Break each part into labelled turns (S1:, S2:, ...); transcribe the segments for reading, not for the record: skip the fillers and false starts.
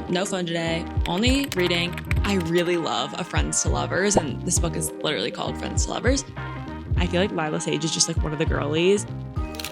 S1: no phone today, only reading. I really love A Friends to Lovers, and this book is literally called Friends to Lovers. I feel like Lila Sage is just like one of the girlies.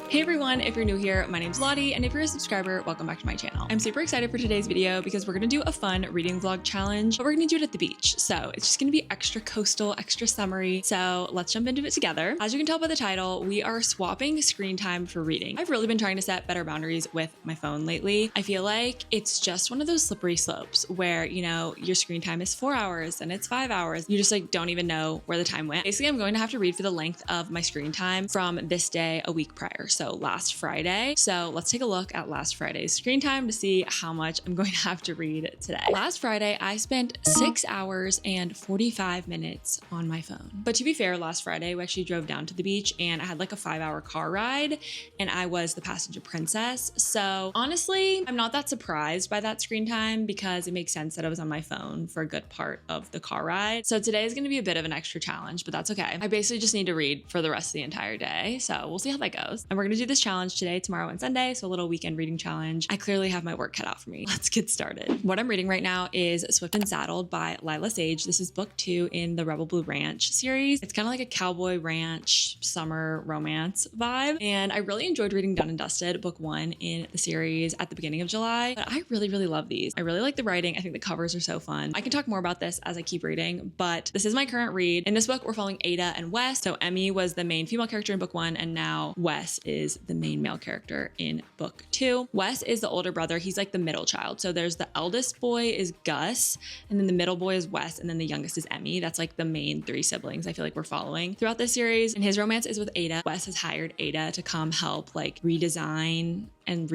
S1: Hey everyone, if you're new here, my name's Lottie, and if you're a subscriber, welcome back to my channel. I'm super excited for today's video because we're gonna do a fun reading vlog challenge, but we're gonna do it at the beach. So it's just gonna be extra coastal, extra summery. So let's jump into it together. As you can tell by the title, we are swapping screen time for reading. I've really been trying to set better boundaries with my phone lately. I feel like it's just one of those slippery slopes where, you know, your screen time is 4 hours and it's 5 hours. You just like don't even know where the time went. Basically, I'm going to have to read for the length of my screen time from this day a week prior. So last Friday. So let's take a look at last Friday's screen time to see how much I'm going to have to read today. Last Friday, I spent 6 hours and 45 minutes on my phone. But to be fair, last Friday, we actually drove down to the beach and I had like a 5-hour car ride and I was the passenger princess. So honestly, I'm not that surprised by that screen time because it makes sense that I was on my phone for a good part of the car ride. So today is going to be a bit of an extra challenge, but that's okay. I basically just need to read for the rest of the entire day. So we'll see how that goes. And we're going to do this challenge today, tomorrow, and Sunday. So a little weekend reading challenge. I clearly have my work cut out for me. Let's get started. What I'm reading right now is Swift and Saddled by Lila Sage. This is book 2 in the Rebel Blue Ranch series. It's kind of like a cowboy ranch summer romance vibe. And I really enjoyed reading Done and Dusted, book 1 in the series at the beginning of July. But I really love these. I really like the writing. I think the covers are so fun. I can talk more about this as I keep reading, but this is my current read. In this book, we're following Ada and Wes. So Emmy was the main female character in book 1, and now Wes is the main male character in book 2. Wes is the older brother. He's like the middle child. So there's the eldest boy is Gus, and then the middle boy is Wes, and then the youngest is Emmy. That's like the main 3 siblings I feel like we're following throughout this series. And his romance is with Ada. Wes has hired Ada to come help like redesign and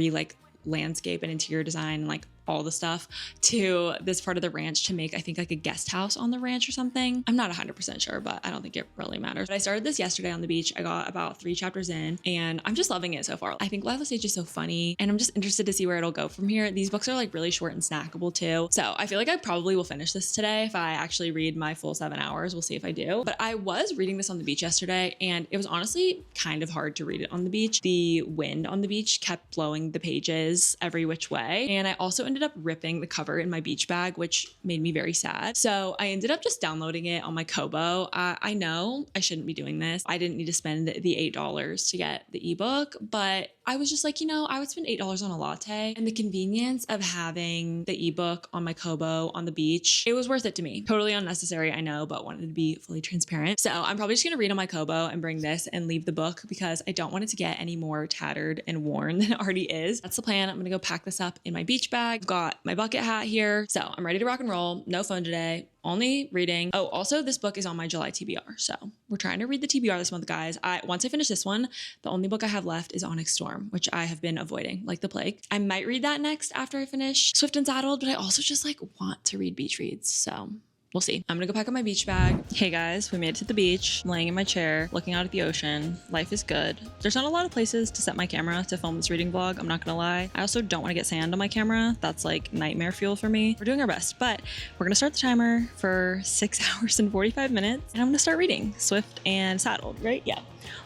S1: landscape and interior design and like all the stuff to this part of the ranch to make, I think, like a guest house on the ranch or something. I'm not 100% sure, but I don't think it really matters. But I started this yesterday on the beach. I got about 3 chapters in and I'm just loving it so far. I think Lila Sage is so funny and I'm just interested to see where it'll go from here. These books are like really short and snackable too. So I feel like I probably will finish this today if I actually read my full 7 hours. We'll see if I do. But I was reading this on the beach yesterday and it was honestly kind of hard to read it on the beach. The wind on the beach kept blowing the pages every which way. And I also ended up ripping the cover in my beach bag, which made me very sad. So I ended up just downloading it on my Kobo. I know I shouldn't be doing this. I didn't need to spend the $8 to get the ebook, but I was just like, you know, I would spend $8 on a latte, and the convenience of having the ebook on my Kobo on the beach, it was worth it to me. Totally unnecessary, I know, but wanted to be fully transparent. So I'm probably just gonna read on my Kobo and bring this and leave the book because I don't want it to get any more tattered and worn than it already is. That's the plan. I'm gonna go pack this up in my beach bag. I've got my bucket hat here. So I'm ready to rock and roll. No phone today. Only reading. Oh, also this book is on my July TBR. So we're trying to read the TBR this month, guys. Once I finish this one, the only book I have left is Onyx Storm, which I have been avoiding like the plague. I might read that next after I finish Swift and Saddled, but I also just like want to read beach reads. So we'll see. I'm gonna go pack up my beach bag. Hey guys, we made it to the beach. I'm laying in my chair, looking out at the ocean. Life is good. There's not a lot of places to set my camera to film this reading vlog, I'm not gonna lie. I also don't wanna get sand on my camera. That's like nightmare fuel for me. We're doing our best, but we're gonna start the timer for 6 hours and 45 minutes, and I'm gonna start reading Swift and Saddled, right? Yeah,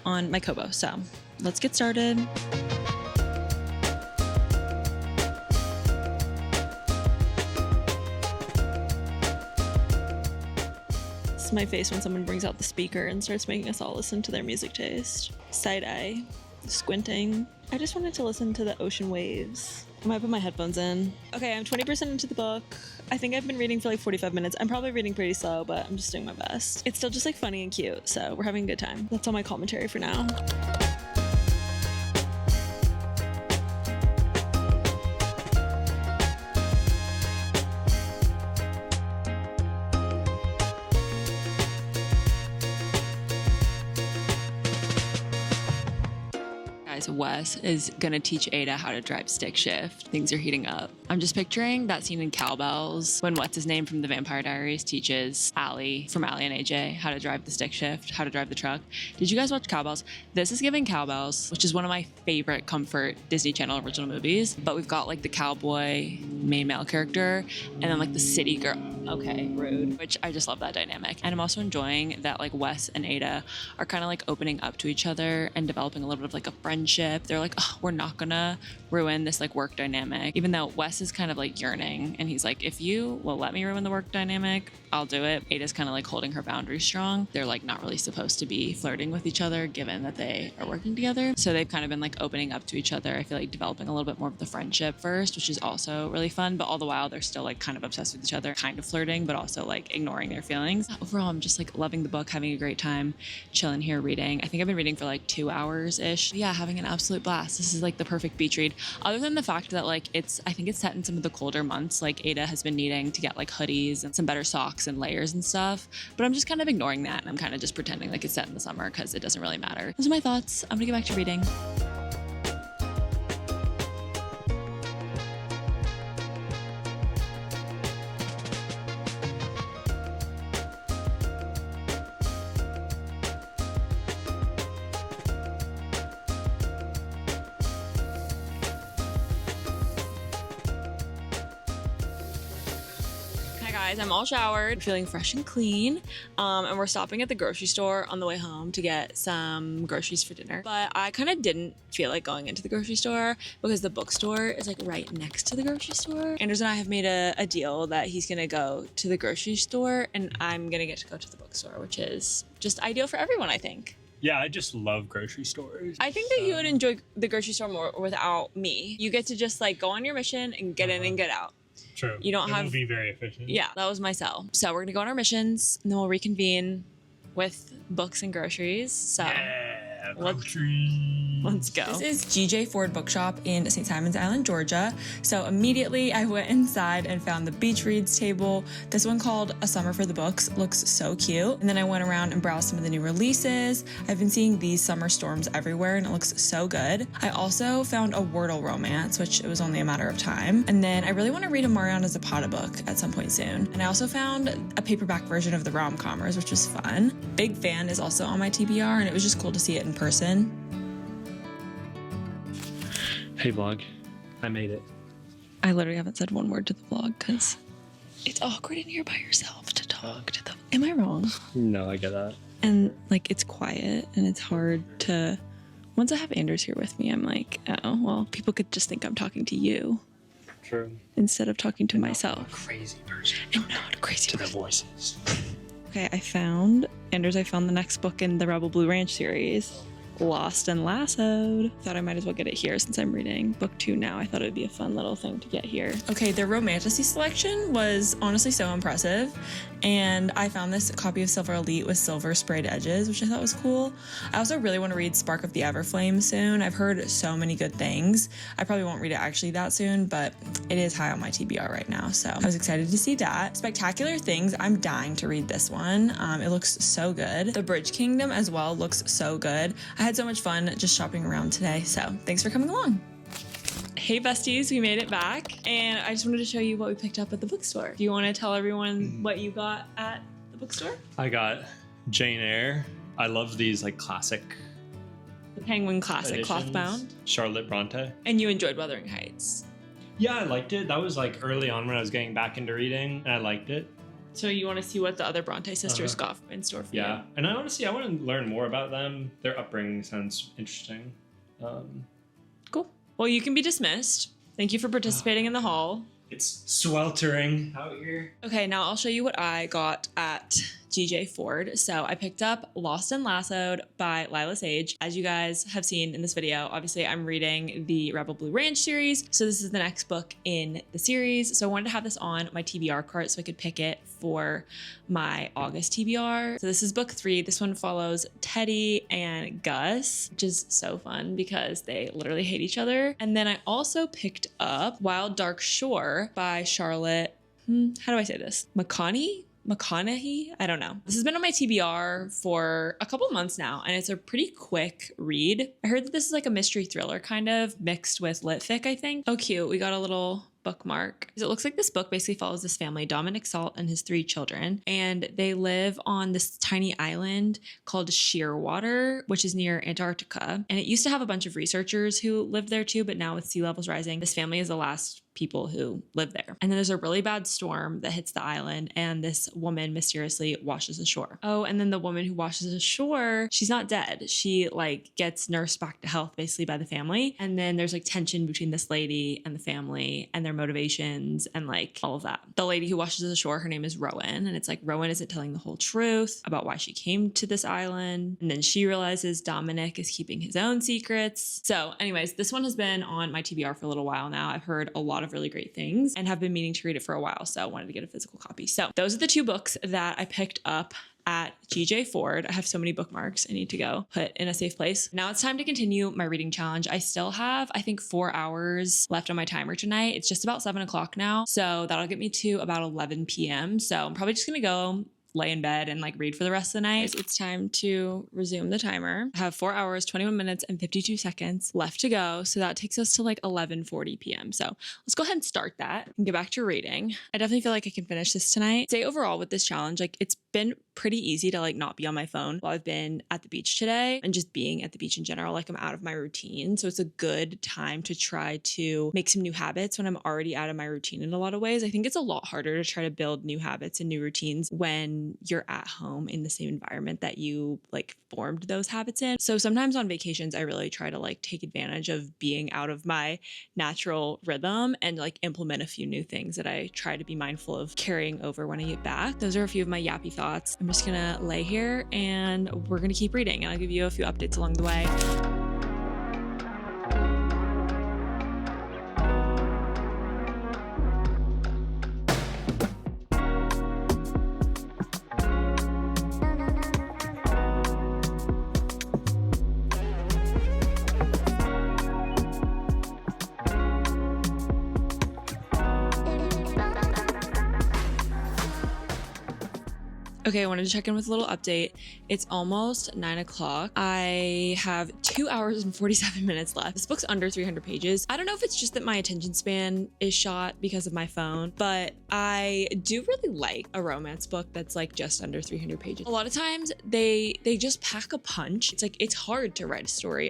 S1: on my Kobo. So let's get started. My face when someone brings out the speaker and starts making us all listen to their music taste. Side eye, squinting. I just wanted to listen to the ocean waves. I might put my headphones in. Okay, I'm 20% into the book. I think I've been reading for like 45 minutes. I'm probably reading pretty slow, but I'm just doing my best. It's still just like funny and cute, so we're having a good time. That's all my commentary for now. Wes is gonna teach Ada how to drive stick shift. Things are heating up. I'm just picturing that scene in Cowbells when what's his name from the Vampire Diaries teaches Allie from Allie and AJ how to drive the stick shift, how to drive the truck. Did you guys watch Cowbells? This is giving Cowbells, which is one of my favorite comfort Disney Channel original movies. But we've got like the cowboy main male character and then like the city girl. okay, rude, which I just love that dynamic. And I'm also enjoying that like Wes and Ada are kind of like opening up to each other and developing a little bit of like a friendship. They're like, oh, we're not gonna ruin this like work dynamic, even though Wes is kind of like yearning and he's like, if you will let me ruin the work dynamic, I'll do it. Ada's kind of like holding her boundaries strong. They're like not really supposed to be flirting with each other given that they are working together. So they've kind of been like opening up to each other. I feel like developing a little bit more of the friendship first, which is also really fun, but all the while they're still like kind of obsessed with each other, kind of flirting, but also like ignoring their feelings. Overall, I'm just like loving the book, having a great time chilling here reading. I think I've been reading for like 2 hours ish. Yeah, having an absolute blast. This is like the perfect beach read. Other than the fact that like I think it's set in some of the colder months. Like Ada has been needing to get like hoodies and some better socks and layers and stuff, but I'm just kind of ignoring that and I'm kind of just pretending like it's set in the summer because it doesn't really matter. Those are my thoughts. I'm gonna get back to reading. Guys, I'm all showered, feeling fresh and clean, and we're stopping at the grocery store on the way home to get some groceries for dinner. But I kind of didn't feel like going into the grocery store because the bookstore is like right next to the grocery store. Anders and I have made a deal that he's gonna go to the grocery store and I'm gonna get to go to the bookstore, which is just ideal for everyone, I think.
S2: Yeah, I just love grocery stores.
S1: I think that you would enjoy the grocery store more without me. You get to just like go on your mission and get in and get out.
S2: True.
S1: You don't have
S2: to be very efficient.
S1: Yeah, that was my sell. So we're gonna go on our missions and then we'll reconvene with books and groceries. So
S2: yeah,
S1: let's go. This is GJ Ford Bookshop in St. Simons Island, Georgia. So immediately I went inside and found the beach reads table. This one called A Summer for the Books looks so cute. And then I went around and browsed some of the new releases. I've been seeing these summer storms everywhere and it looks so good. I also found a Wordle romance, which it was only a matter of time. And then I really want to read a Mariana Zapata book at some point soon. And I also found a paperback version of the rom-commers, which was fun. Big Fan is also on my TBR and it was just cool to see it in person.
S2: Hey vlog, I made it.
S1: I literally haven't said one word to the vlog because it's awkward in here by yourself to talk to them. Am I wrong?
S2: No, I get that.
S1: And like it's quiet and it's hard to, once I have Anders here with me, I'm like, oh, well, people could just think I'm talking to you.
S2: True.
S1: Instead of talking to myself.
S2: Not a crazy person.
S1: And not a crazy
S2: to
S1: person.
S2: the voices.
S1: Okay, I found the next book in the Rebel Blue Ranch series. Lost and Lassoed. Thought I might as well get it here since I'm reading book 2 now. I thought it would be a fun little thing to get here. Okay, their romantasy selection was honestly so impressive. And I found this copy of Silver Elite with silver sprayed edges, which I thought was cool. I also really want to read Spark of the Everflame soon. I've heard so many good things. I probably won't read it actually that soon, but it is high on my TBR right now. So I was excited to see that. Spectacular Things, I'm dying to read this one. It looks so good. The Bridge Kingdom as well looks so good. I had so much fun just shopping around today, so thanks for coming along. Hey besties, we made it back, and I just wanted to show you what we picked up at the bookstore. Do you want to tell everyone what you got at the bookstore?
S2: I got Jane Eyre. I love these like classic
S1: The Penguin Classic
S2: editions.
S1: cloth bound.
S2: Charlotte Bronte.
S1: And you enjoyed Wuthering Heights.
S2: Yeah, I liked it. That was like early on when I was getting back into reading, and I liked it.
S1: So you want to see what the other Bronte sisters got in store for you?
S2: Yeah, and I want to learn more about them. Their upbringing sounds interesting.
S1: Cool. Well, you can be dismissed. Thank you for participating in the haul.
S2: It's sweltering out here.
S1: Okay, now I'll show you what I got at GJ Ford. So I picked up Lost and Lassoed by Lila Sage. As you guys have seen in this video, obviously I'm reading the Rebel Blue Ranch series. So this is the next book in the series. So I wanted to have this on my TBR cart so I could pick it for my August TBR. So this is book 3. This one follows Teddy and Gus, which is so fun because they literally hate each other. And then I also picked up Wild Dark Shore by Charlotte, how do I say this? McConaughey? I don't know. This has been on my TBR for a couple months now, and it's a pretty quick read. I heard that this is like a mystery thriller kind of mixed with lit fic, I think. Oh, cute. We got a little bookmark. It looks like this book basically follows this family, Dominic Salt and his 3 children, and they live on this tiny island called Shearwater, which is near Antarctica. And it used to have a bunch of researchers who lived there too, but now with sea levels rising, this family is the last people who live there. And then there's a really bad storm that hits the island and this woman mysteriously washes ashore. Oh, and then the woman who washes ashore, she's not dead. She like gets nursed back to health basically by the family. And then there's like tension between this lady and the family and their motivations and like all of that. The lady who washes ashore, her name is Rowan. And it's like Rowan isn't telling the whole truth about why she came to this island. And then she realizes Dominic is keeping his own secrets. So anyways, this one has been on my TBR for a little while now. I've heard a lot of really great things and have been meaning to read it for a while. So I wanted to get a physical copy. So those are the two books that I picked up at GJ Ford. I have so many bookmarks I need to go put in a safe place. Now it's time to continue my reading challenge. I still have, I think, 4 hours left on my timer tonight. It's just about 7 o'clock now. So that'll get me to about 11 p.m. So I'm probably just going to go lay in bed and like read for the rest of the night. It's time to resume the timer. I have 4 hours, 21 minutes and 52 seconds left to go. So that takes us to like 11:40 p.m. So let's go ahead and start that and get back to reading. I definitely feel like I can finish this tonight. Say overall with this challenge, like it's been pretty easy to like not be on my phone while I've been at the beach today and just being at the beach in general. Like I'm out of my routine. So it's a good time to try to make some new habits when I'm already out of my routine in a lot of ways. I think it's a lot harder to try to build new habits and new routines when you're at home in the same environment that you like formed those habits in. So sometimes on vacations, I really try to like take advantage of being out of my natural rhythm and like implement a few new things that I try to be mindful of carrying over when I get back. Those are a few of my yappy thoughts. I'm just gonna lay here and we're gonna keep reading and I'll give you a few updates along the way. Okay, I wanted to check in with a little update. It's almost 9 o'clock. I have 2 hours and 47 minutes left. This book's under 300 pages. I don't know if it's just that my attention span is shot because of my phone, but I do really like a romance book that's like just under 300 pages. A lot of times they just pack a punch. It's like, it's hard to write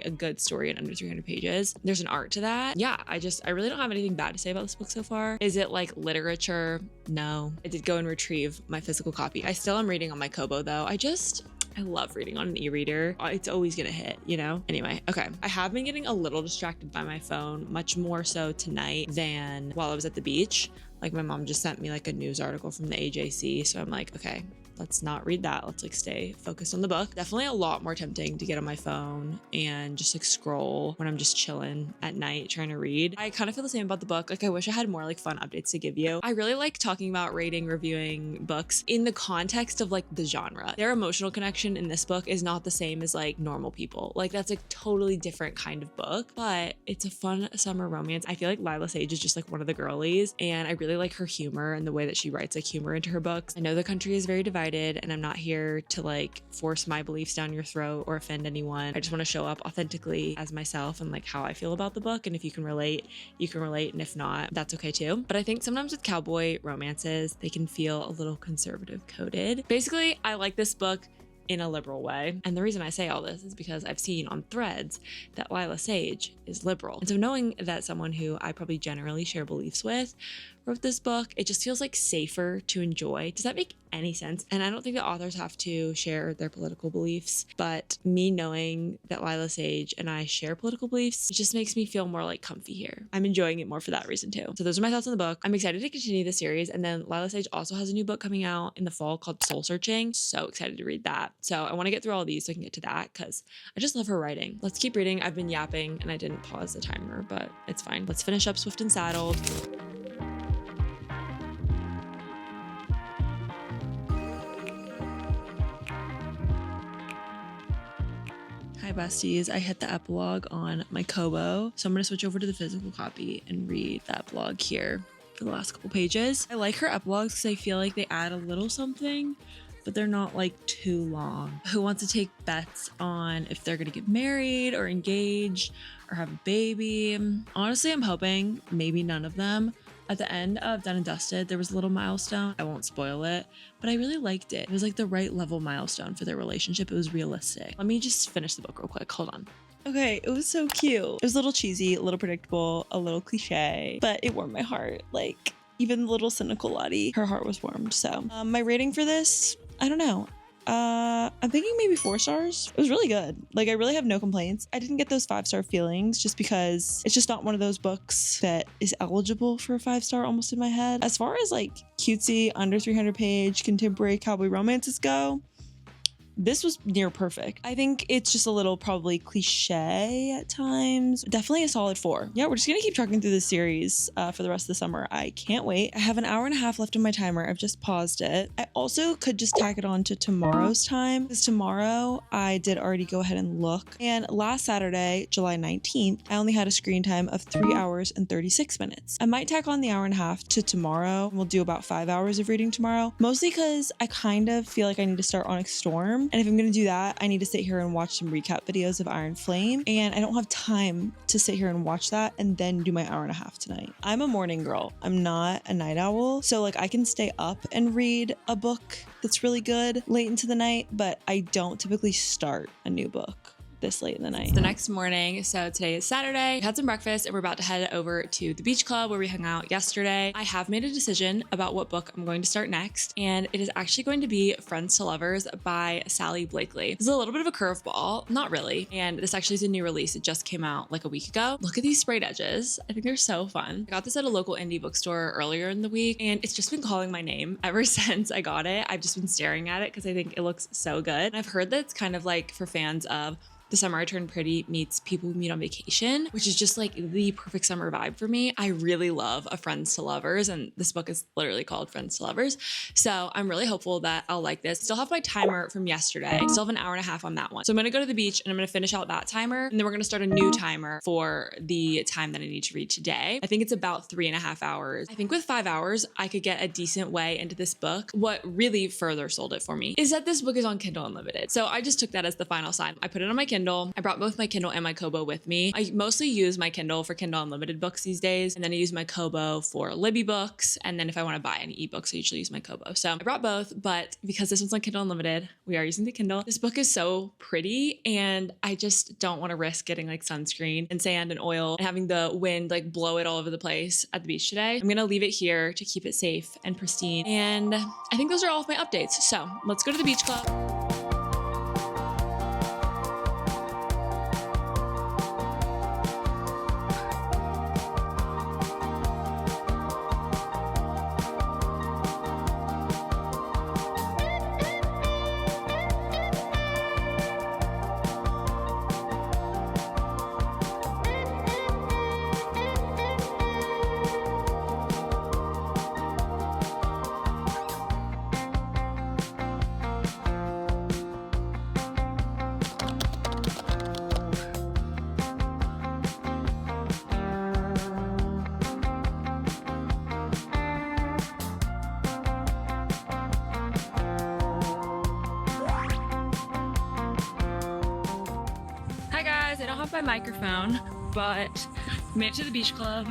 S1: a good story in under 300 pages. There's an art to that. Yeah, I really don't have anything bad to say about this book so far. Is it like literature? No. I did go and retrieve my physical copy. I still am reading on my Kobo though. I love reading on an e-reader. It's always gonna hit, you know? Anyway, okay. I have been getting a little distracted by my phone, much more so tonight than while I was at the beach. Like my mom just sent me like a news article from the AJC. So I'm like, okay, let's not read that. Let's like stay focused on the book. Definitely a lot more tempting to get on my phone and just like scroll when I'm just chilling at night trying to read. I kind of feel the same about the book. Like I wish I had more like fun updates to give you. I really like talking about rating, reviewing books in the context of like the genre. Their emotional connection in this book is not the same as like normal people. Like that's a totally different kind of book, but it's a fun summer romance. I feel like Lila Sage is just like one of the girlies and I really like her humor and the way that she writes like humor into her books. I know the country is very divided and I'm not here to like force my beliefs down your throat or offend anyone. I just want to show up authentically as myself and like how I feel about the book. And if you can relate, you can relate. And if not, that's okay too. But I think sometimes with cowboy romances, they can feel a little conservative coded. Basically, I like this book in a liberal way. And the reason I say all this is because I've seen on threads that Lila Sage is liberal. And so knowing that someone who I probably generally share beliefs with wrote this book, it just feels like safer to enjoy. Does that make any sense? And I don't think the authors have to share their political beliefs, but me knowing that Lila Sage and I share political beliefs, it just makes me feel more like comfy here. I'm enjoying it more for that reason too. So those are my thoughts on the book. I'm excited to continue the series. And then Lila Sage also has a new book coming out in the fall called Soul Searching. So excited to read that. So I want to get through all of these so I can get to that because I just love her writing. Let's keep reading. I've been yapping and I didn't pause the timer, but it's fine. Let's finish up Swift and Saddled. Hi besties, I hit the epilogue on my Kobo, so I'm going to switch over to the physical copy and read the epilogue here for the last couple pages. I like her epilogues because I feel like they add a little something, but they're not like too long. Who wants to take bets on if they're going to get married or engaged or have a baby? Honestly, I'm hoping maybe none of them. At the end of Done and Dusted, there was a little milestone. I won't spoil it, but I really liked it. It was like the right level milestone for their relationship. It was realistic. Let me just finish the book real quick. Hold on. Okay, it was so cute. It was a little cheesy, a little predictable, a little cliche, but it warmed my heart. Like, even the little cynical Lottie, her heart was warmed. So my rating for this, I don't know. I'm thinking maybe 4 stars. It was really good. Like, I really have no complaints. I didn't get those 5-star feelings just because it's just not one of those books that is eligible for a 5-star almost in my head. As far as like cutesy, under 300 page contemporary cowboy romances go, this was near perfect. I think it's just a little probably cliche at times. Definitely a solid 4. Yeah, we're just gonna keep trucking through this series for the rest of the summer. I can't wait. I have an hour and a half left on my timer. I've just paused it. I also could just tack it on to tomorrow's time, because tomorrow I did already go ahead and look. And last Saturday, July 19th, I only had a screen time of 3 hours and 36 minutes. I might tack on the hour and a half to tomorrow. We'll do about 5 hours of reading tomorrow, mostly because I kind of feel like I need to start Onyx Storm. And if I'm going to do that, I need to sit here and watch some recap videos of Iron Flame. And I don't have time to sit here and watch that and then do my hour and a half tonight. I'm a morning girl. I'm not a night owl. So like I can stay up and read a book that's really good late into the night, but I don't typically start a new book this late in the night. The next morning, so today is Saturday, we had some breakfast and we're about to head over to the beach club where we hung out yesterday. I have made a decision about what book I'm going to start next, and it is actually going to be Friends to Lovers by Sally Blakely. This is a little bit of a curveball, not really, and this actually is a new release. It just came out like a week ago. Look at these sprayed edges. I think they're so fun. I got this at a local indie bookstore earlier in the week, and it's just been calling my name ever since I got it. I've just been staring at it because I think it looks so good. And I've heard that it's kind of like for fans of The Summer I Turned Pretty meets People We Meet on Vacation, which is just like the perfect summer vibe for me. I really love a Friends to Lovers, and this book is literally called Friends to Lovers. So I'm really hopeful that I'll like this. Still have my timer from yesterday. Still have an hour and a half on that one. So I'm gonna go to the beach and I'm gonna finish out that timer, and then we're gonna start a new timer for the time that I need to read today. I think it's about 3.5 hours. I think with 5 hours, I could get a decent way into this book. What really further sold it for me is that this book is on Kindle Unlimited. So I just took that as the final sign. I put it on my Kindle. I brought both my Kindle and my Kobo with me. I mostly use my Kindle for Kindle Unlimited books these days, and then I use my Kobo for Libby books, and then if I want to buy any ebooks, I usually use my Kobo. So I brought both, but because this one's on Kindle Unlimited, we are using the Kindle. This book is so pretty, and I just don't want to risk getting like sunscreen and sand and oil and having the wind like blow it all over the place at the beach today. I'm gonna leave it here to keep it safe and pristine, and I think those are all of my updates. So let's go to the beach club. I don't have my microphone, but made it to the beach club.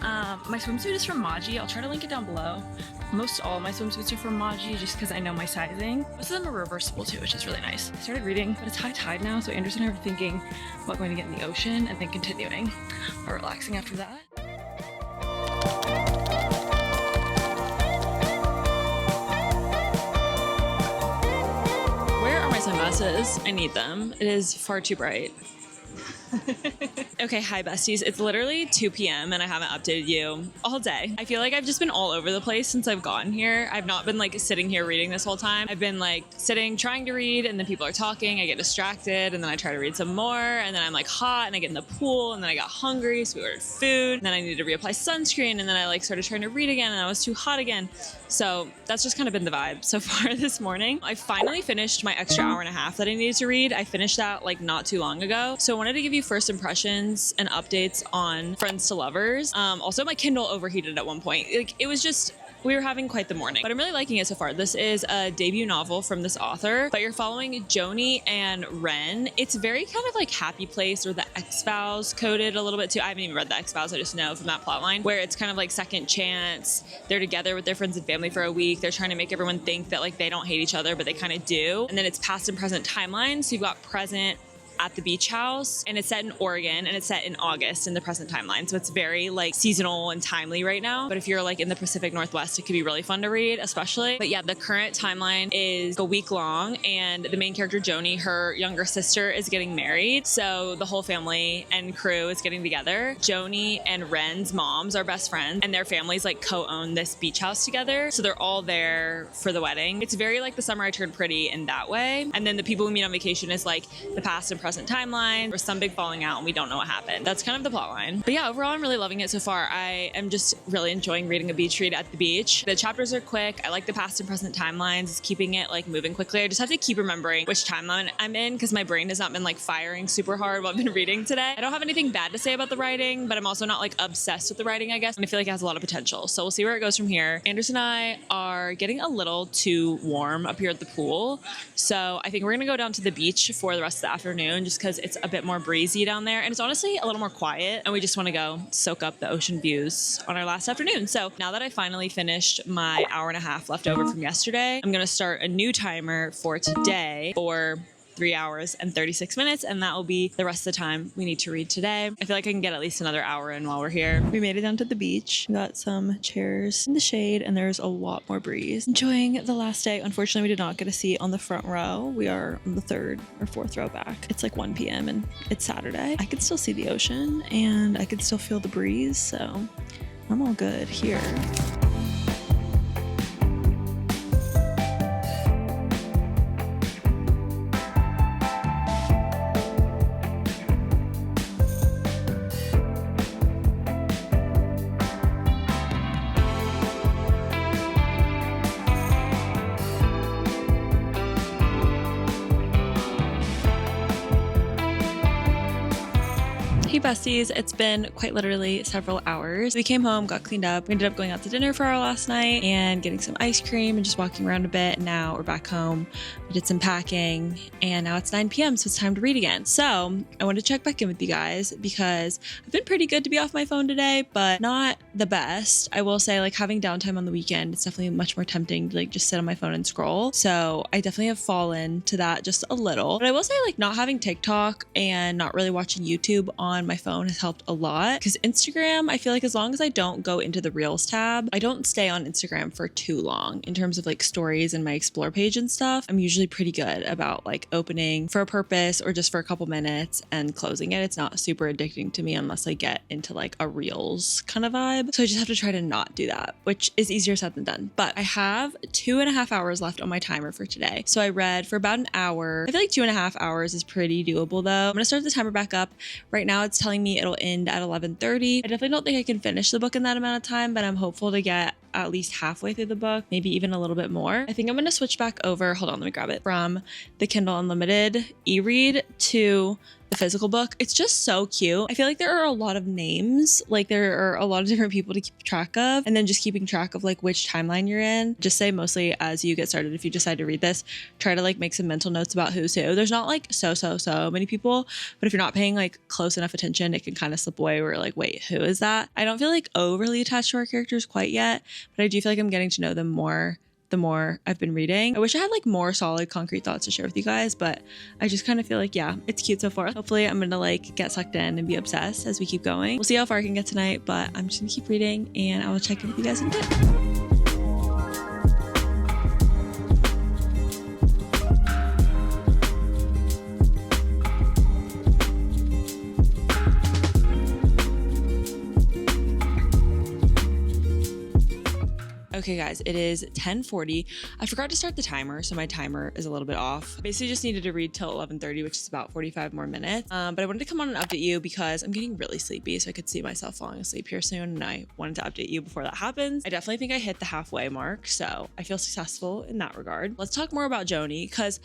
S1: My swimsuit is from Maji. I'll try to link it down below. Most all my swimsuits are from Maji just because I know my sizing. Most of them are reversible too, which is really nice. I started reading, but it's high tide now, so Anderson and I were thinking about going to get in the ocean and then continuing or relaxing after that. Where are my sunglasses? I need them. It is far too bright. Okay, hi besties. It's literally 2 p.m. and I haven't updated you all day. I feel like I've just been all over the place since I've gotten here. I've not been like sitting here reading this whole time. I've been like sitting, trying to read, and then people are talking. I get distracted, and then I try to read some more, and then I'm like hot, and I get in the pool, and then I got hungry, so we ordered food, and then I needed to reapply sunscreen, and then I like started trying to read again, and I was too hot again. So that's just kind of been the vibe so far this morning. I finally finished my extra hour and a half that I needed to read. I finished that like not too long ago. So I wanted to give you first impressions and updates on Friends to Lovers. Also, my Kindle overheated at one point. Like it was just, we were having quite the morning, but I'm really liking it so far. This is a debut novel from this author, but you're following Joni and Ren. It's very kind of like Happy Place or the X-Files coded a little bit too. I haven't even read the X-Files. I just know from that plotline where it's kind of like second chance. They're together with their friends and family for a week. They're trying to make everyone think that like they don't hate each other, but they kind of do. And then it's past and present timelines. So you've got present, at the beach house, and it's set in Oregon, and it's set in August in the present timeline. So it's very like seasonal and timely right now. But if you're like in the Pacific Northwest, it could be really fun to read, especially. But yeah, the current timeline is a week long, and the main character, Joni, her younger sister is getting married. So the whole family and crew is getting together. Joni and Ren's moms are best friends, and their families like co-own this beach house together. So they're all there for the wedding. It's very like The Summer I Turned Pretty in that way. And then the people we meet on vacation is like the past and present timeline. There's some big falling out and we don't know what happened. That's kind of the plot line. But yeah, overall, I'm really loving it so far. I am just really enjoying reading a beach read at the beach. The chapters are quick. I like the past and present timelines. It's keeping it like moving quickly. I just have to keep remembering which timeline I'm in because my brain has not been like firing super hard while I've been reading today. I don't have anything bad to say about the writing, but I'm also not like obsessed with the writing, I guess. And I feel like it has a lot of potential. So we'll see where it goes from here. Anders and I are getting a little too warm up here at the pool. So I think we're gonna go down to the beach for the rest of the afternoon just because it's a bit more breezy down there. And it's honestly a little more quiet. And we just wanna go soak up the ocean views on our last afternoon. So now that I finally finished my hour and a half left over from yesterday, I'm gonna start a new timer for today for 3 hours and 36 minutes, and that will be the rest of the time we need to read today. I feel like I can get at least another hour in while we're here. We made it down to the beach. We got some chairs in the shade, and there's a lot more breeze. Enjoying the last day. Unfortunately, we did not get a seat on the front row. We are on the 3rd or 4th row back. It's like 1 p.m. and it's Saturday. I could still see the ocean, and I could still feel the breeze, so I'm all good here. Hey besties, it's been quite literally several hours. We came home, got cleaned up. We ended up going out to dinner for our last night and getting some ice cream and just walking around a bit. Now we're back home. We did some packing and now it's 9 p.m. so it's time to read again. So I wanted to check back in with you guys because I've been pretty good to be off my phone today, but not the best. I will say, like, having downtime on the weekend, it's definitely much more tempting to like just sit on my phone and scroll. So I definitely have fallen to that just a little. But I will say, like, not having TikTok and not really watching YouTube on my phone has helped a lot because Instagram, I feel like as long as I don't go into the Reels tab, I don't stay on Instagram for too long in terms of like stories and my explore page and stuff. I'm usually pretty good about like opening for a purpose or just for a couple minutes and closing it. It's not super addicting to me unless I get into like a Reels kind of vibe. So I just have to try to not do that, which is easier said than done. But I have 2.5 hours left on my timer for today. So I read for about an hour. I feel like 2.5 hours is pretty doable though. I'm gonna start the timer back up. Right now it's telling me it'll end at 11:30. I definitely don't think I can finish the book in that amount of time, but I'm hopeful to get at least halfway through the book, maybe even a little bit more. I think I'm gonna switch back over, hold on, let me grab it, from the Kindle Unlimited e-read to the physical book. It's just so cute. I feel like there are a lot of names, like there are a lot of different people to keep track of, and then just keeping track of like which timeline you're in. Just say mostly as you get started, if you decide to read this, try to like make some mental notes about who's who. There's not like so many people, but if you're not paying like close enough attention, it can kind of slip away where you're like, wait, who is that? I don't feel like overly attached to our characters quite yet, but I do feel like I'm getting to know them more the more I've been reading. I wish I had like more solid concrete thoughts to share with you guys, but I just kind of feel like, yeah, it's cute so far. Hopefully I'm gonna like get sucked in and be obsessed as we keep going. We'll see how far I can get tonight, but I'm just gonna keep reading and I will check in with you guys in a bit. Okay guys, it is 10:40. I forgot to start the timer, so my timer is a little bit off. Basically just needed to read till 11:30, which is about 45 more minutes. But I wanted to come on and update you because I'm getting really sleepy, so I could see myself falling asleep here soon, and I wanted to update you before that happens. I definitely think I hit the halfway mark, so I feel successful in that regard. Let's talk more about Joni, because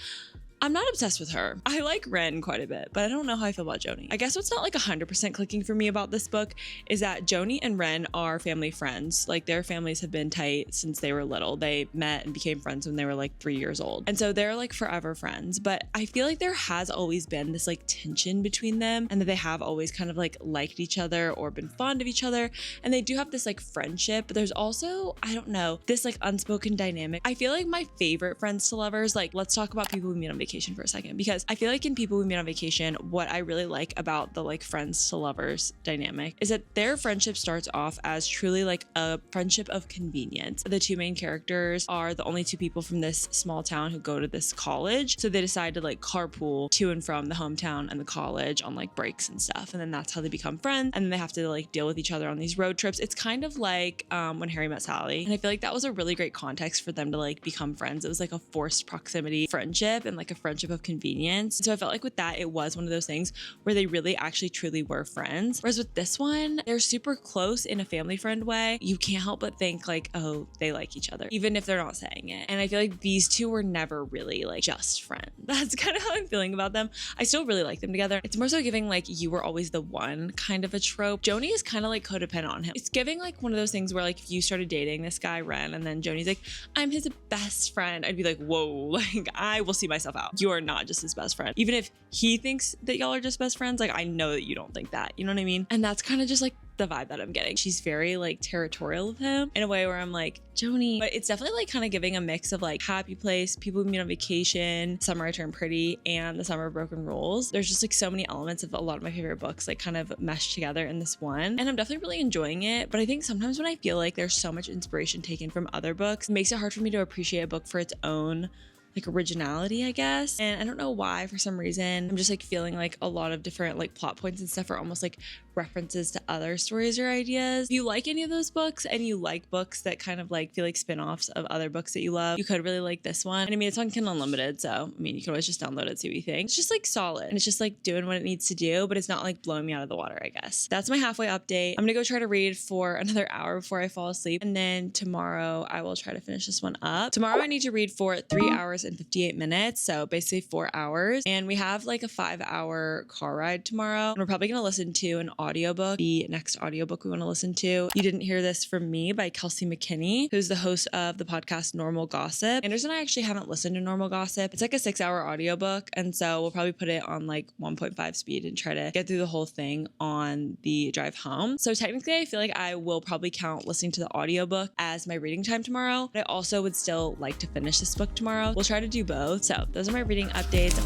S1: I'm not obsessed with her. I like Ren quite a bit, but I don't know how I feel about Joni. I guess what's not like 100% clicking for me about this book is that Joni and Ren are family friends. Like their families have been tight since they were little. They met and became friends when they were like 3 years old. And so they're like forever friends. But I feel like there has always been this like tension between them, and that they have always kind of like liked each other or been fond of each other. And they do have this like friendship, but there's also, I don't know, this like unspoken dynamic. I feel like my favorite friends to lovers, like let's talk about people we meet on vacation. vacation for a second, because I feel like in people we meet on vacation, what I really like about the like friends to lovers dynamic is that their friendship starts off as truly like a friendship of convenience. The two main characters are the only two people from this small town who go to this college. So they decide to like carpool to and from the hometown and the college on like breaks and stuff. And then that's how they become friends. And then they have to like deal with each other on these road trips. It's kind of like when Harry met Sally. And I feel like that was a really great context for them to like become friends. It was like a forced proximity friendship and like a friendship of convenience. So I felt like with that, it was one of those things where they really actually truly were friends. Whereas with this one, they're super close in a family friend way. You can't help but think like, oh, they like each other, even if they're not saying it. And I feel like these two were never really like just friends. That's kind of how I'm feeling about them. I still really like them together. It's more so giving like you were always the one kind of a trope. Joni is kind of like codependent on him. It's giving like one of those things where like if you started dating this guy, Ren, and then Joni's like, I'm his best friend, I'd be like, whoa, like I will see myself out. You are not just his best friend. Even if he thinks that y'all are just best friends, like I know that you don't think that, you know what I mean? And that's kind of just like the vibe that I'm getting. She's very like territorial with him in a way where I'm like, Joni, but it's definitely like kind of giving a mix of like happy place, people we meet on vacation, Summer I Turned Pretty, and The Summer of Broken Rules. There's just like so many elements of a lot of my favorite books like kind of meshed together in this one. And I'm definitely really enjoying it. But I think sometimes when I feel like there's so much inspiration taken from other books, it makes it hard for me to appreciate a book for its own like originality, I guess. And I don't know why, for some reason, I'm just like feeling like a lot of different like plot points and stuff are almost like references to other stories or ideas. If you like any of those books and you like books that kind of like feel like spin-offs of other books that you love, you could really like this one. And I mean, it's on Kindle Unlimited, so I mean, you can always just download it, see what you think. It's just like solid and it's just like doing what it needs to do, but it's not like blowing me out of the water, I guess. That's my halfway update. I'm gonna go try to read for another hour before I fall asleep. And then tomorrow I will try to finish this one up. Tomorrow I need to read for 3 hours and 58 minutes. So basically 4 hours. And we have like a 5-hour car ride tomorrow. And we're probably gonna listen to an audiobook, the next audiobook we want to listen to. You Didn't Hear This From Me by Kelsey McKinney, who's the host of the podcast Normal Gossip. Anders and I actually haven't listened to Normal Gossip. It's like a 6-hour audiobook. And so we'll probably put it on like 1.5 speed and try to get through the whole thing on the drive home. So technically I feel like I will probably count listening to the audiobook as my reading time tomorrow. But I also would still like to finish this book tomorrow. We'll try to do both. So those are my reading updates.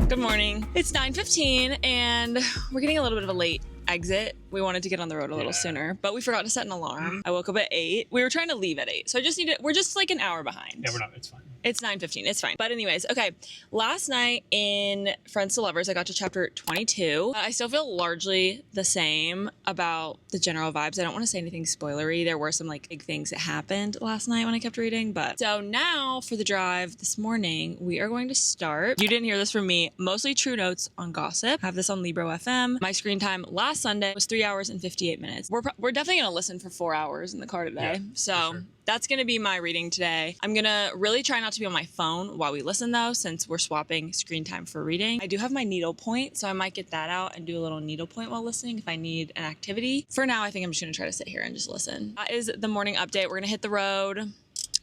S1: Good morning. It's 9:15 and we're getting a little bit of a late exit. We wanted to get on the road a little sooner, but we forgot to set an alarm. I woke up at 8. We were trying to leave at 8. So we're just like an hour behind.
S2: Yeah, we're not. It's fine.
S1: It's 9:15. It's fine. But anyways, okay. Last night in Friends to Lovers, I got to chapter 22. I still feel largely the same about the general vibes. I don't want to say anything spoilery. There were some like big things that happened last night when I kept reading. But so now for the drive this morning, we are going to start. You Didn't Hear This From Me, mostly true notes on gossip. I have this on Libro FM. My screen time last Sunday was 3 hours and 58 minutes. We're definitely going to listen for 4 hours in the car today.
S2: Yeah,
S1: so
S2: sure.
S1: That's going to be my reading today. I'm going to really try not to be on my phone while we listen though, since we're swapping screen time for reading. I do have my needlepoint, so I might get that out and do a little needlepoint while listening if I need an activity. For now, I think I'm just going to try to sit here and just listen. That is the morning update. We're going to hit the road,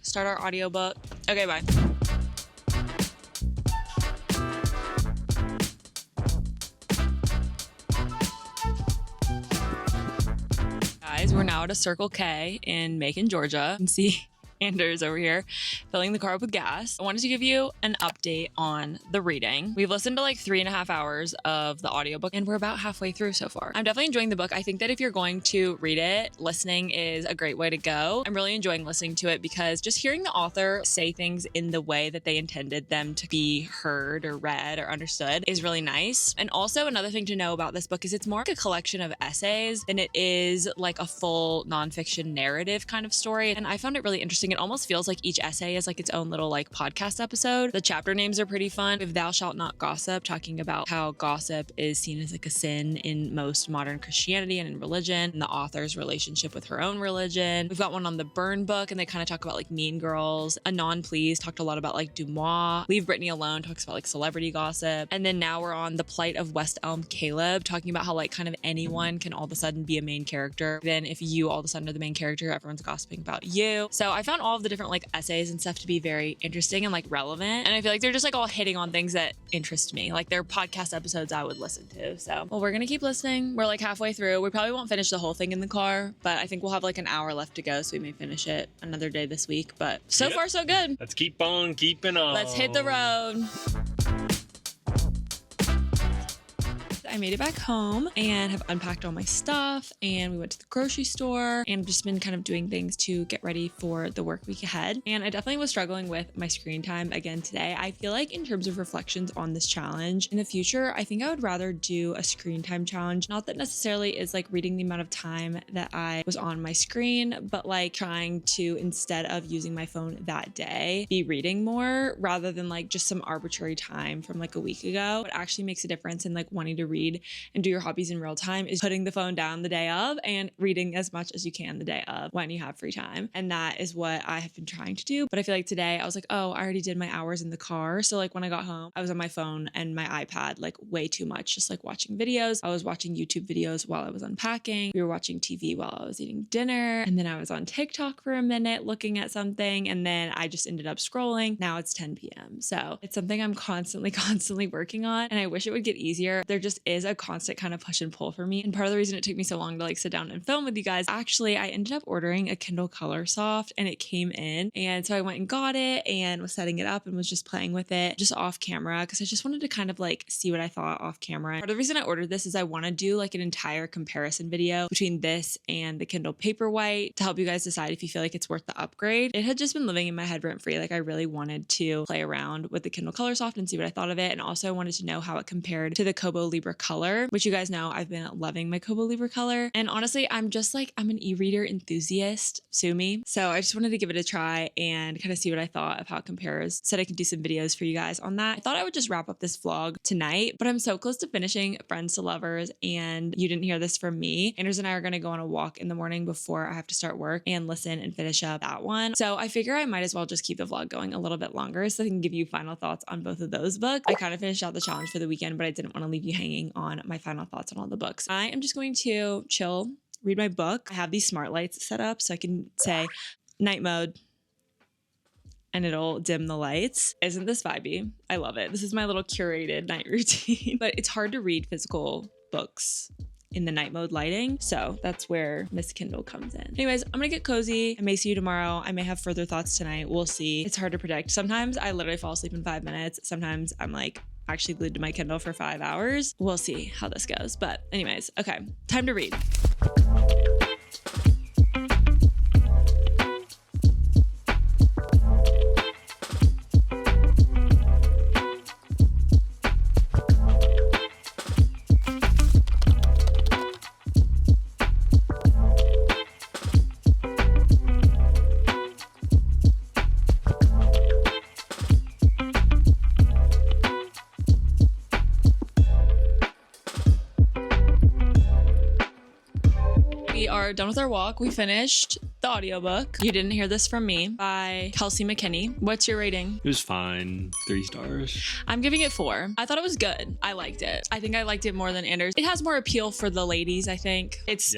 S1: start our audiobook. Okay, bye. We're now at a Circle K in Macon, Georgia. You can see Anders over here filling the car up with gas. I wanted to give you an update on the reading. We've listened to like 3.5 hours of the audiobook and we're about halfway through so far. I'm definitely enjoying the book. I think that if you're going to read it, listening is a great way to go. I'm really enjoying listening to it because just hearing the author say things in the way that they intended them to be heard or read or understood is really nice. And also another thing to know about this book is it's more like a collection of essays than it is like a full nonfiction narrative kind of story. And I found it really interesting. It almost feels like each essay is like its own little like podcast episode. The chapter names are pretty fun. We have Thou Shalt Not Gossip, talking about how gossip is seen as like a sin in most modern Christianity and in religion, and the author's relationship with her own religion. We've got one on the Burn book, and they kind of talk about like Mean Girls. Anon Please talked a lot about like Dumois. Leave Britney Alone talks about like celebrity gossip. And then now we're on The Plight of West Elm Caleb, talking about how like kind of anyone can all of a sudden be a main character. Then if you all of a sudden are the main character, everyone's gossiping about you. So I found found all of the different like essays and stuff to be very interesting and like relevant. And I feel like they're just like all hitting on things that interest me. Like they're podcast episodes I would listen to. So, well, we're going to keep listening. We're like halfway through. We probably won't finish the whole thing in the car, but I think we'll have like an hour left to go. So we may finish it another day this week, but so far so good.
S2: Let's keep on keeping on.
S1: Let's hit the road. I made it back home and have unpacked all my stuff, and we went to the grocery store and just been kind of doing things to get ready for the work week ahead. And I definitely was struggling with my screen time again today. I feel like in terms of reflections on this challenge in the future, I think I would rather do a screen time challenge. Not that necessarily is like reading the amount of time that I was on my screen, but like trying to, instead of using my phone that day, be reading more rather than like just some arbitrary time from like a week ago. What actually makes a difference in like wanting to read and do your hobbies in real time is putting the phone down the day of and reading as much as you can the day of when you have free time. And that is what I have been trying to do. But I feel like today I was like, oh, I already did my hours in the car. So like when I got home, I was on my phone and my iPad like way too much, just like watching videos. I was watching YouTube videos while I was unpacking. We were watching TV while I was eating dinner. And then I was on TikTok for a minute looking at something. And then I just ended up scrolling. Now it's 10 p.m. So it's something I'm constantly working on. And I wish it would get easier. There just is a constant kind of push and pull for me. And part of the reason it took me so long to like sit down and film with you guys, actually, I ended up ordering a Kindle colorsoft and it came in. And so I went and got it and was setting it up and was just playing with it just off camera because I just wanted to kind of like see what I thought off camera. Part of the reason I ordered this is I want to do like an entire comparison video between this and the Kindle Paperwhite to help you guys decide if you feel like it's worth the upgrade. It had just been living in my head rent free. Like I really wanted to play around with the Kindle colorsoft and see what I thought of it. And also I wanted to know how it compared to the Kobo Libra Color, which you guys know I've been loving my Kobo Libra Color. And honestly, I'm an e-reader enthusiast, sue me. So I just wanted to give it a try and kind of see what I thought of how it compares. Said I could do some videos for you guys on that. I thought I would just wrap up this vlog tonight, but I'm so close to finishing Friends to Lovers and you didn't hear this from me. Anders and I are going to go on a walk in the morning before I have to start work and listen and finish up that one. So I figure I might as well just keep the vlog going a little bit longer so I can give you final thoughts on both of those books. I kind of finished out the challenge for the weekend, but I didn't want to leave you hanging on my final thoughts on all the books. I am just going to chill, read my book. I have these smart lights set up so I can say night mode and it'll dim the lights. Isn't this vibey? I love it. This is my little curated night routine, but it's hard to read physical books in the night mode lighting. So that's where Miss Kindle comes in. Anyways, I'm gonna get cozy. I may see you tomorrow. I may have further thoughts tonight. We'll see. It's hard to predict. Sometimes I literally fall asleep in 5 minutes. Sometimes I'm like actually glued to my Kindle for 5 hours. We'll see how this goes. But anyways, okay, time to read. We are done with our walk. We finished the audiobook. You didn't hear this from me by Kelsey McKinney. What's your rating?
S2: It was fine. 3 stars.
S1: I'm giving it 4. I thought it was good. I liked it. I think I liked it more than Anders. It has more appeal for the ladies, I think. It's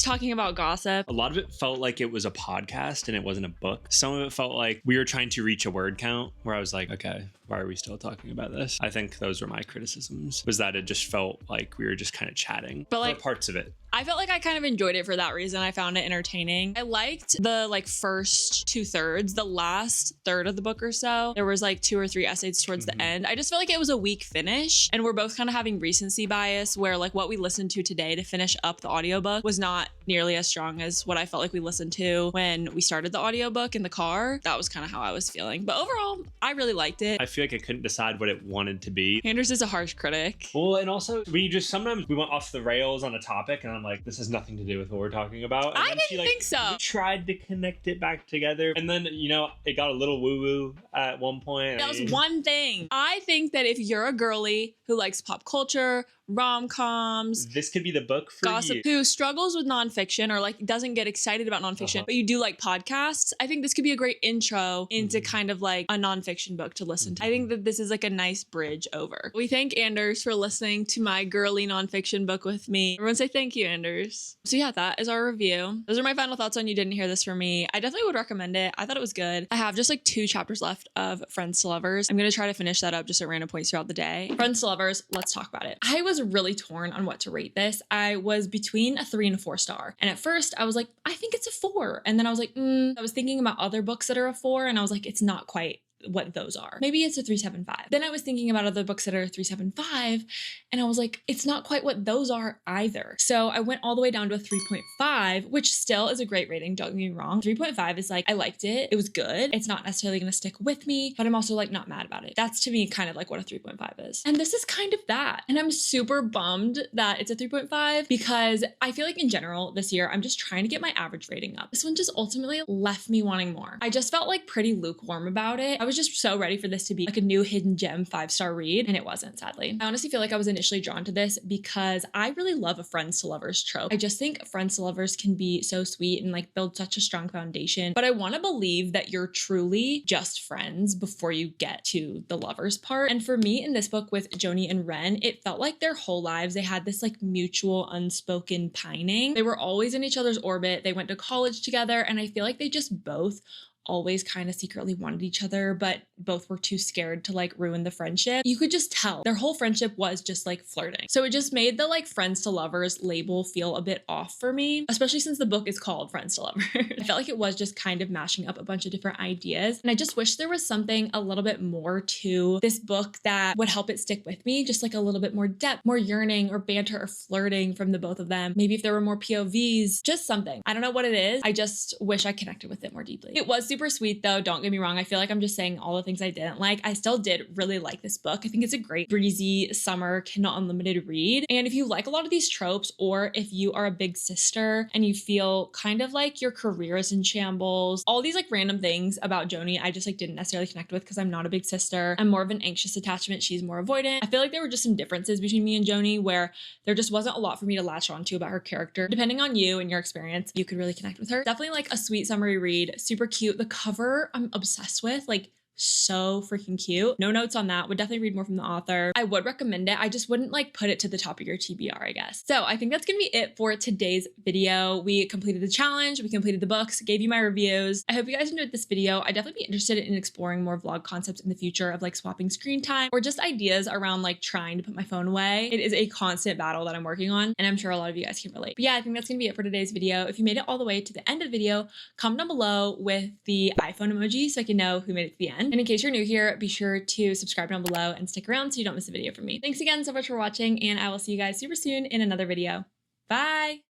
S1: talking about gossip.
S2: A lot of it felt like it was a podcast and it wasn't a book. Some of it felt like we were trying to reach a word count where I was like, okay, why are we still talking about this? I think those were my criticisms, was that it just felt like we were just kind of chatting. But like parts of it.
S1: I felt like I kind of enjoyed it for that reason. I found it entertaining. I liked the like first 2/3. The last third of the book or so, there was like 2 or 3 essays towards the end. I just felt like it was a weak finish, and we're both kind of having recency bias where like what we listened to today to finish up the audiobook was not nearly as strong as what I felt like we listened to when we started the audiobook in the car. That was kind of how I was feeling. But overall, I really liked it.
S2: I feel like I couldn't decide what it wanted to be.
S1: Anders is a harsh critic.
S2: Well, and also sometimes we went off the rails on a topic and I'm like, this has nothing to do with what we're talking about. And
S1: I didn't think so.
S2: We tried to connect it back together. And then, it got a little woo-woo at one point.
S1: That was one thing. I think that if you're a girly who likes pop culture, rom-coms.
S2: This could be the book for
S1: Gossip,
S2: you.
S1: who struggles with nonfiction or like doesn't get excited about nonfiction, but you do like podcasts. I think this could be a great intro into kind of like a nonfiction book to listen to. I think that this is like a nice bridge over. We thank Anders for listening to my girly nonfiction book with me. Everyone say thank you, Anders. So yeah, that is our review. Those are my final thoughts on You Didn't Hear This From Me. I definitely would recommend it. I thought it was good. I have just like 2 chapters left of Friends to Lovers. I'm going to try to finish that up just at random points throughout the day. Friends to Lovers, let's talk about it. I was really torn on what to rate this. I was between a 3 and a 4 star. And at first I was like, I think it's a 4. And then I was like, I was thinking about other books that are a 4 and I was like, it's not quite what those are. Maybe it's a 3.75. Then I was thinking about other books that are 3.75 and I was like, it's not quite what those are either. So I went all the way down to a 3.5, which still is a great rating, don't get me wrong. 3.5 is like, I liked it. It was good. It's not necessarily going to stick with me, but I'm also like not mad about it. That's to me kind of like what a 3.5 is. And this is kind of that. And I'm super bummed that it's a 3.5 because I feel like in general this year, I'm just trying to get my average rating up. This one just ultimately left me wanting more. I just felt like pretty lukewarm about it. I was just so ready for this to be like a new hidden gem 5-star read, and it wasn't, sadly. I honestly feel like I was initially drawn to this because I really love a friends to lovers trope. I just think friends to lovers can be so sweet and like build such a strong foundation, but I want to believe that you're truly just friends before you get to the lovers part. And for me in this book with Joni and Ren, it felt like their whole lives they had this like mutual unspoken pining. They were always in each other's orbit. They went to college together, and I feel like they just both always kind of secretly wanted each other, but both were too scared to like ruin the friendship. You could just tell their whole friendship was just like flirting. So it just made the like friends to lovers label feel a bit off for me, especially since the book is called Friends to Lovers. I felt like it was just kind of mashing up a bunch of different ideas. And I just wish there was something a little bit more to this book that would help it stick with me. Just like a little bit more depth, more yearning or banter or flirting from the both of them. Maybe if there were more POVs, just something. I don't know what it is. I just wish I connected with it more deeply. It was super sweet though, don't get me wrong. I feel like I'm just saying all the things I didn't like. I still did really like this book. I think it's a great breezy summer Kindle Unlimited read. And if you like a lot of these tropes, or if you are a big sister and you feel kind of like your career is in shambles, all these like random things about Joni I just like didn't necessarily connect with because I'm not a big sister. I'm more of an anxious attachment. She's more avoidant. I feel like there were just some differences between me and Joni where there just wasn't a lot for me to latch onto about her character. Depending on you and your experience, you could really connect with her. Definitely like a sweet summery read, super cute. The cover I'm obsessed with, like so freaking cute. No notes on that. Would definitely read more from the author. I would recommend it. I just wouldn't like put it to the top of your TBR, I guess. So I think that's gonna be it for today's video. We completed the challenge. We completed the books, gave you my reviews. I hope you guys enjoyed this video. I'd definitely be interested in exploring more vlog concepts in the future of like swapping screen time or just ideas around like trying to put my phone away. It is a constant battle that I'm working on, and I'm sure a lot of you guys can relate. But yeah, I think that's gonna be it for today's video. If you made it all the way to the end of the video, comment down below with the iPhone emoji so I can know who made it to the end. And in case you're new here, be sure to subscribe down below and stick around so you don't miss a video from me. Thanks again so much for watching, and I will see you guys super soon in another video. Bye!